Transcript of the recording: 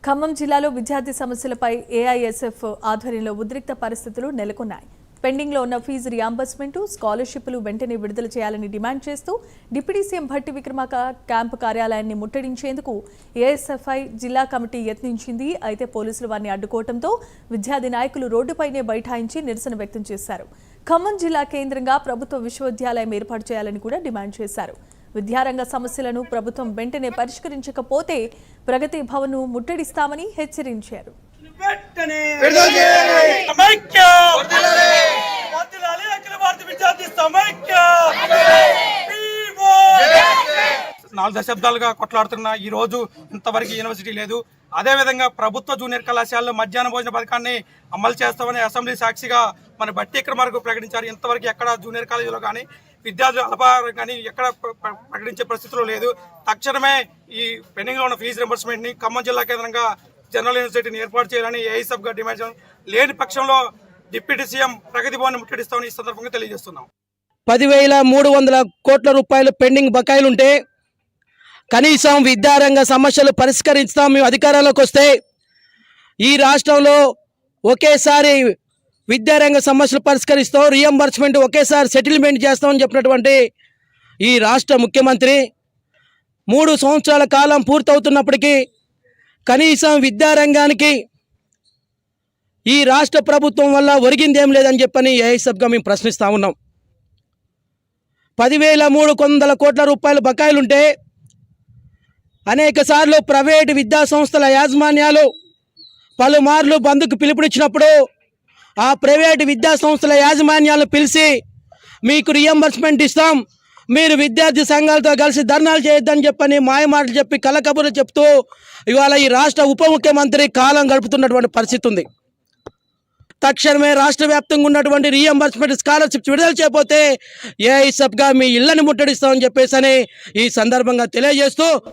ఖమ్మం జిల్లాలో విద్యార్థి సమస్యలపై ఏఐఎస్ఎఫ్ ఆధ్వర్యంలో ఉద్రిక్త పరిస్థితులు నెలకొన్నాయి. పెండింగ్లో ఉన్న ఫీజు రియంబర్స్మెంట్, స్కాలర్షిప్లు వెంటనే విడుదల చేయాలని డిమాండ్ చేస్తూ deputy CM Bhatti Vikramarka camp కార్యాలయాన్ని ముట్టడించేందుకు ఏఎస్ఎఫ్ఐ జిల్లా కమిటీ యత్నించింది. అయితే పోలీసులు వారిని అడ్డుకోవడంతో విద్యార్థి నాయకులు రోడ్డుపైనే బైఠాయించి నిరసన వ్యక్తం చేశారు. ఖమ్మం జిల్లా కేంద్రంగా ప్రభుత్వ విశ్వవిద్యాలయం ఏర్పాటు చేయాలని కూడా డిమాండ్ చేశారు. విద్యారంగ సమస్యలను ప్రభుత్వం వెంటనే పరిష్కరించకపోతే ప్రగతి భవన్ను ముట్టడిస్తామని హెచ్చరించారు. నాలుగు దశాబ్దాలుగా కొట్లాడుతున్న ఈ రోజు ఇంతవరకు యూనివర్సిటీ లేదు. అదేవిధంగా ప్రభుత్వ జూనియర్ కళాశాలలో మధ్యాహ్న భోజన పథకాన్ని అమలు చేస్తామని అసెంబ్లీ సాక్షిగా మన భట్టి విక్రమార్క ప్రకటించారు. ఇంతవరకు ఎక్కడ జూనియర్ కాలేజీలో కానీ విద్యార్థులు అల్పాహారం కానీ ఎక్కడ ప్రకటించే పరిస్థితులు లేదు. తక్షణమే ఈ పెండింగ్లో ఉన్న ఫీజు రింబర్స్మెంట్ని ఖమ్మం జిల్లా కేంద్రంగా జనరల్ యూనివర్సిటీని ఏర్పాటు చేయాలని ఏఐఎస్ఎఫ్గా డిమాండ్ చేయడం, లేని పక్షంలో డిప్యూటీ సీఎం ప్రగతి భవన్ ముట్టడిస్తామని ఈ సందర్భంగా తెలియజేస్తున్నాం. 10,300 కోట్ల రూపాయలు పెండింగ్ బకాయిలుంటే కనీసం విద్యారంగ సమస్యలు పరిష్కరిస్తాం మేము అధికారంలోకి వస్తే, ఈ రాష్ట్రంలో ఒకేసారి విద్యారంగ సమస్యలు పరిష్కరిస్తాం, రియంబర్స్మెంట్ ఒకేసారి సెటిల్మెంట్ చేస్తామని చెప్పినటువంటి ఈ రాష్ట్ర ముఖ్యమంత్రి 3 సంవత్సరాల కాలం పూర్తవుతున్నప్పటికీ కనీసం విద్యారంగానికి ఈ రాష్ట్ర ప్రభుత్వం వల్ల ఒరిగిందేం లేదని చెప్పని ఏఐఎస్ఎఫ్గా మేము ప్రశ్నిస్తూ ఉన్నాం. 10,300 కోట్ల రూపాయల బకాయిలుంటే అనేక సార్లు ప్రైవేటు విద్యా సంస్థల యాజమాన్యాలు పలుమార్లు బంద్కు పిలుపునిచ్చినప్పుడు ఆ ప్రైవేటు విద్యా సంస్థల యాజమాన్యాలు పిలిచి మీకు రియంబర్స్మెంట్ ఇస్తాం, మీరు విద్యార్థి సంఘాలతో కలిసి ధర్నాలు చేయొద్దని చెప్పని మాయమాటలు చెప్పి కలకబుర్లు చెప్తూ ఇవాళ ఈ రాష్ట్ర ఉప ముఖ్యమంత్రి కాలం గడుపుతున్నటువంటి పరిస్థితి ఉంది. తక్షణమే రాష్ట్ర వ్యాప్తంగా ఉన్నటువంటి రియంబర్స్మెంట్ స్కాలర్షిప్స్ విడుదల చేయకపోతే ఏఐఎస్ఎఫ్గా మీ ఇళ్లను ముట్టడిస్తామని చెప్పేసి ఈ సందర్భంగా తెలియజేస్తూ